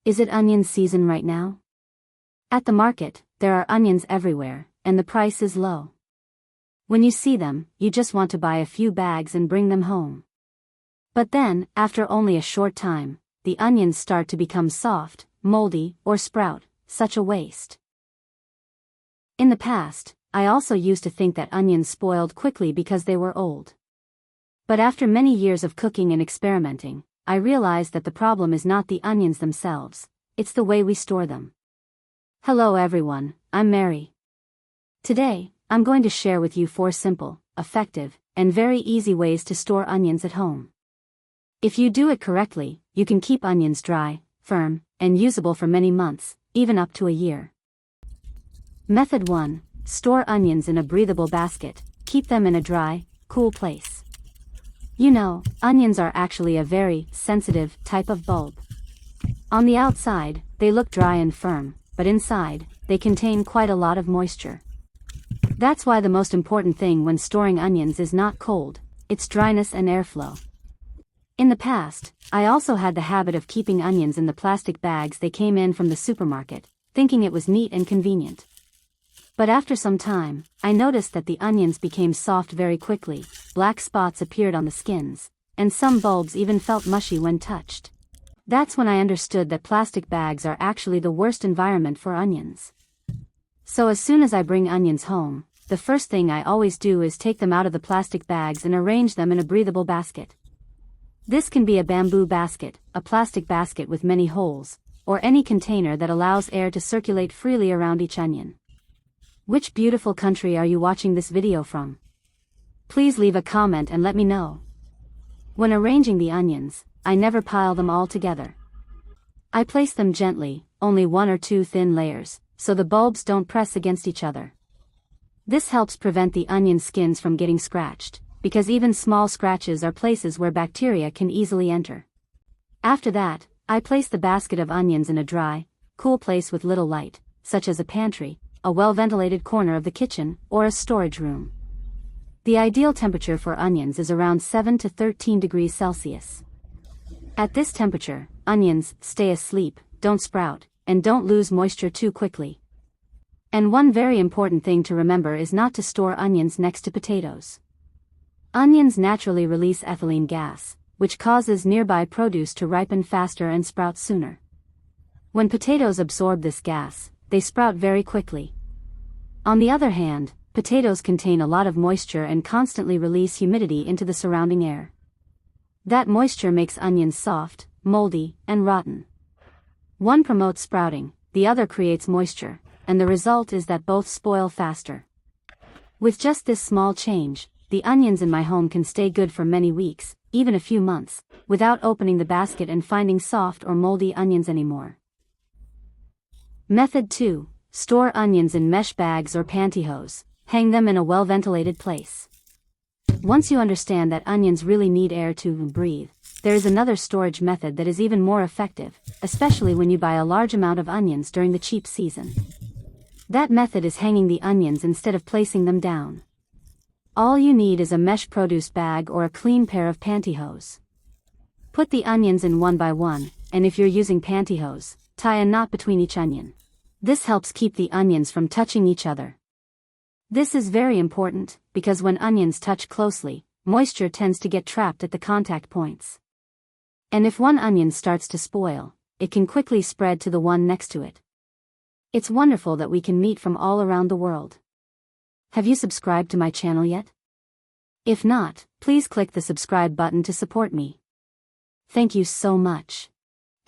Is it onion season right now? At the market, there are onions everywhere, and the price is low. When you see them, you just want to buy a few bags and bring them home. But then, after only a short time, the onions start to become soft, moldy, or sprout. Such a waste. In the past, I also used to think that onions spoiled quickly because they were old. But after many years of cooking and experimenting, I realized that the problem is not the onions themselves, it's the way we store them. Hello everyone, I'm Mary. Today, I'm going to share with you 4 simple, effective, and very easy ways to store onions at home. If you do it correctly, you can keep onions dry, firm, and usable for many months, even up to a year. Method 1. Store onions in a breathable basket. Keep them in a dry, cool place. You know, onions are actually a very sensitive type of bulb. On the outside, they look dry and firm, but inside, they contain quite a lot of moisture. That's why the most important thing when storing onions is not cold, it's dryness and airflow. In the past, I also had the habit of keeping onions in the plastic bags they came in from the supermarket, thinking it was neat and convenient. But after some time, I noticed that the onions became soft very quickly, black spots appeared on the skins, and some bulbs even felt mushy when touched. That's when I understood that plastic bags are actually the worst environment for onions. So as soon as I bring onions home, the first thing I always do is take them out of the plastic bags and arrange them in a breathable basket. This can be a bamboo basket, a plastic basket with many holes, or any container that allows air to circulate freely around each onion. Which beautiful country are you watching this video from? Please leave a comment and let me know. When arranging the onions, I never pile them all together. I place them gently, only 1 or 2 thin layers, so the bulbs don't press against each other. This helps prevent the onion skins from getting scratched, because even small scratches are places where bacteria can easily enter. After that, I place the basket of onions in a dry, cool place with little light, such as a pantry, a well-ventilated corner of the kitchen, or a storage room. The ideal temperature for onions is around 7 to 13 degrees Celsius. At this temperature, onions stay asleep, don't sprout, and don't lose moisture too quickly. And one very important thing to remember is not to store onions next to potatoes. Onions naturally release ethylene gas, which causes nearby produce to ripen faster and sprout sooner. When potatoes absorb this gas, they sprout very quickly. On the other hand, potatoes contain a lot of moisture and constantly release humidity into the surrounding air. That moisture makes onions soft, moldy, and rotten. One promotes sprouting, the other creates moisture, and the result is that both spoil faster. With just this small change, the onions in my home can stay good for many weeks, even a few months, without opening the basket and finding soft or moldy onions anymore. Method 2. Store onions in mesh bags or pantyhose. Hang them in a well-ventilated place. Once you understand that onions really need air to breathe, there is another storage method that is even more effective, especially when you buy a large amount of onions during the cheap season. That method is hanging the onions instead of placing them down. All you need is a mesh produce bag or a clean pair of pantyhose. Put the onions in one by one, and if you're using pantyhose, tie a knot between each onion. This helps keep the onions from touching each other. This is very important, because when onions touch closely, moisture tends to get trapped at the contact points. And if one onion starts to spoil, it can quickly spread to the one next to it. It's wonderful that we can meet from all around the world. Have you subscribed to my channel yet? If not, please click the subscribe button to support me. Thank you so much.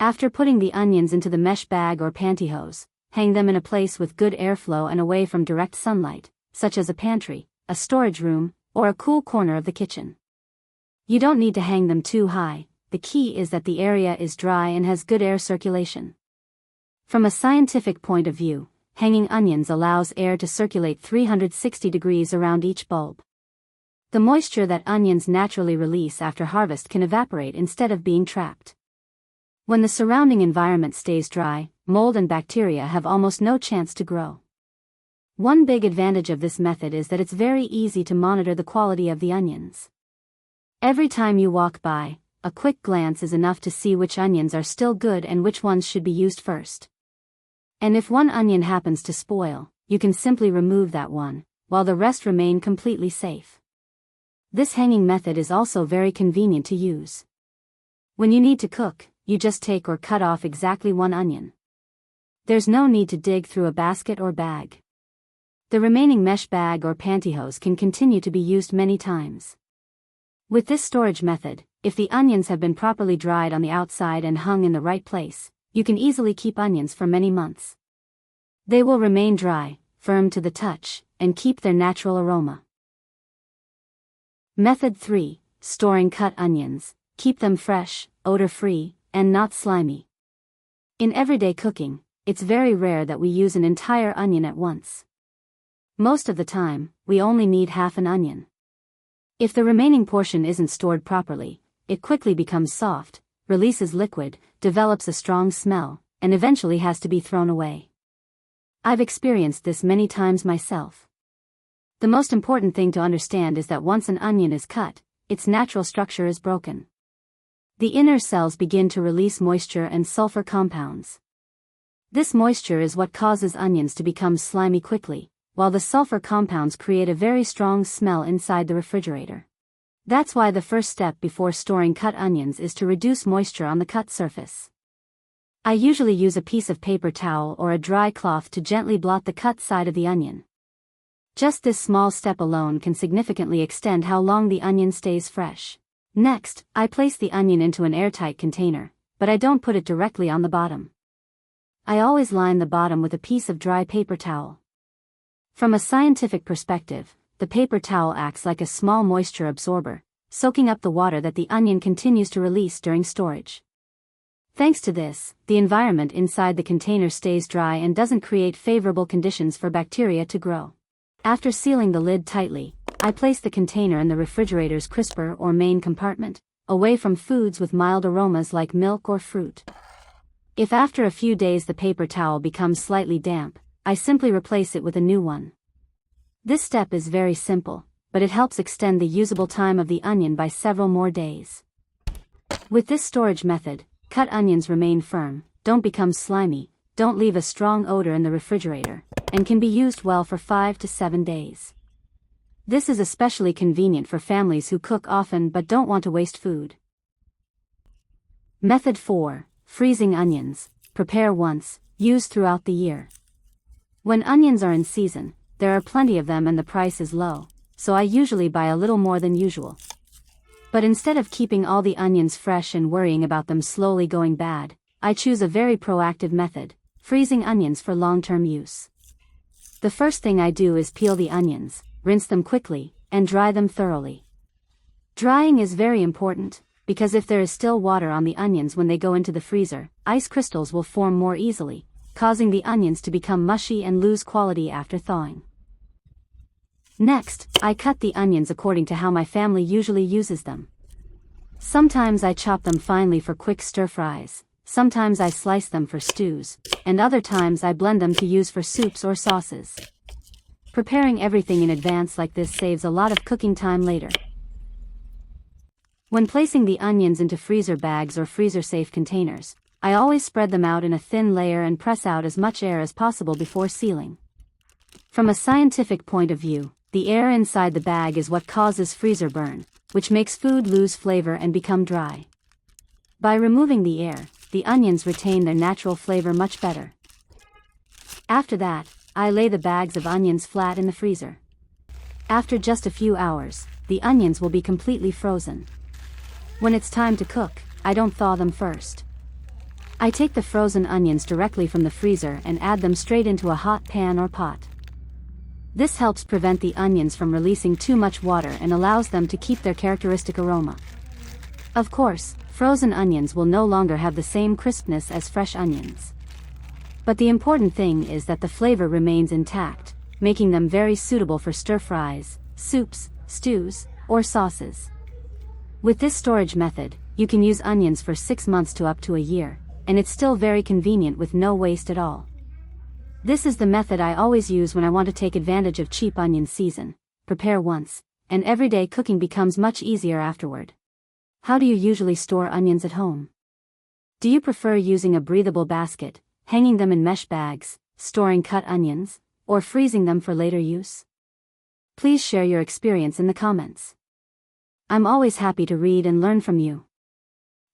After putting the onions into the mesh bag or pantyhose, hang them in a place with good airflow and away from direct sunlight, such as a pantry, a storage room, or a cool corner of the kitchen. You don't need to hang them too high, the key is that the area is dry and has good air circulation. From a scientific point of view, hanging onions allows air to circulate 360 degrees around each bulb. The moisture that onions naturally release after harvest can evaporate instead of being trapped. When the surrounding environment stays dry, mold and bacteria have almost no chance to grow. One big advantage of this method is that it's very easy to monitor the quality of the onions. Every time you walk by, a quick glance is enough to see which onions are still good and which ones should be used first. And if one onion happens to spoil, you can simply remove that one, while the rest remain completely safe. This hanging method is also very convenient to use. When you need to cook, you just take or cut off exactly one onion. There's no need to dig through a basket or bag. The remaining mesh bag or pantyhose can continue to be used many times. With this storage method, if the onions have been properly dried on the outside and hung in the right place, you can easily keep onions for many months. They will remain dry, firm to the touch, and keep their natural aroma. Method 3. Storing cut onions. Keep them fresh, odor-free, and not slimy. In everyday cooking, it's very rare that we use an entire onion at once. Most of the time, we only need half an onion. If the remaining portion isn't stored properly, it quickly becomes soft, releases liquid, develops a strong smell, and eventually has to be thrown away. I've experienced this many times myself. The most important thing to understand is that once an onion is cut, its natural structure is broken. The inner cells begin to release moisture and sulfur compounds. This moisture is what causes onions to become slimy quickly, while the sulfur compounds create a very strong smell inside the refrigerator. That's why the first step before storing cut onions is to reduce moisture on the cut surface. I usually use a piece of paper towel or a dry cloth to gently blot the cut side of the onion. Just this small step alone can significantly extend how long the onion stays fresh. Next, I place the onion into an airtight container, but I don't put it directly on the bottom. I always line the bottom with a piece of dry paper towel. From a scientific perspective, the paper towel acts like a small moisture absorber, soaking up the water that the onion continues to release during storage. Thanks to this, the environment inside the container stays dry and doesn't create favorable conditions for bacteria to grow. After sealing the lid tightly, I place the container in the refrigerator's crisper or main compartment, away from foods with mild aromas like milk or fruit. If after a few days the paper towel becomes slightly damp, I simply replace it with a new one. This step is very simple, but it helps extend the usable time of the onion by several more days. With this storage method, cut onions remain firm, don't become slimy, don't leave a strong odor in the refrigerator, and can be used well for 5 to 7 days. This is especially convenient for families who cook often but don't want to waste food. Method 4. Freezing onions. Prepare once, use throughout the year. When onions are in season, there are plenty of them and the price is low, so I usually buy a little more than usual. But instead of keeping all the onions fresh and worrying about them slowly going bad, I choose a very proactive method, freezing onions for long-term use. The first thing I do is peel the onions, rinse them quickly, and dry them thoroughly. Drying is very important, because if there is still water on the onions when they go into the freezer, ice crystals will form more easily, causing the onions to become mushy and lose quality after thawing. Next, I cut the onions according to how my family usually uses them. Sometimes I chop them finely for quick stir-fries, sometimes I slice them for stews, and other times I blend them to use for soups or sauces. Preparing everything in advance like this saves a lot of cooking time later. When placing the onions into freezer bags or freezer-safe containers, I always spread them out in a thin layer and press out as much air as possible before sealing. From a scientific point of view, the air inside the bag is what causes freezer burn, which makes food lose flavor and become dry. By removing the air, the onions retain their natural flavor much better. After that, I lay the bags of onions flat in the freezer. After just a few hours, the onions will be completely frozen. When it's time to cook, I don't thaw them first. I take the frozen onions directly from the freezer and add them straight into a hot pan or pot. This helps prevent the onions from releasing too much water and allows them to keep their characteristic aroma. Of course, frozen onions will no longer have the same crispness as fresh onions. But the important thing is that the flavor remains intact, making them very suitable for stir-fries, soups, stews, or sauces. With this storage method, you can use onions for 6 months to up to a year, and it's still very convenient with no waste at all. This is the method I always use when I want to take advantage of cheap onion season. Prepare once, and everyday cooking becomes much easier afterward. How do you usually store onions at home? Do you prefer using a breathable basket, hanging them in mesh bags, storing cut onions, or freezing them for later use? Please share your experience in the comments. I'm always happy to read and learn from you.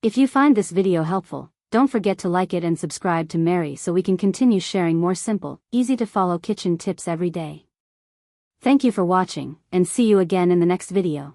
If you find this video helpful, don't forget to like it and subscribe to Mary so we can continue sharing more simple, easy-to-follow kitchen tips every day. Thank you for watching, and see you again in the next video.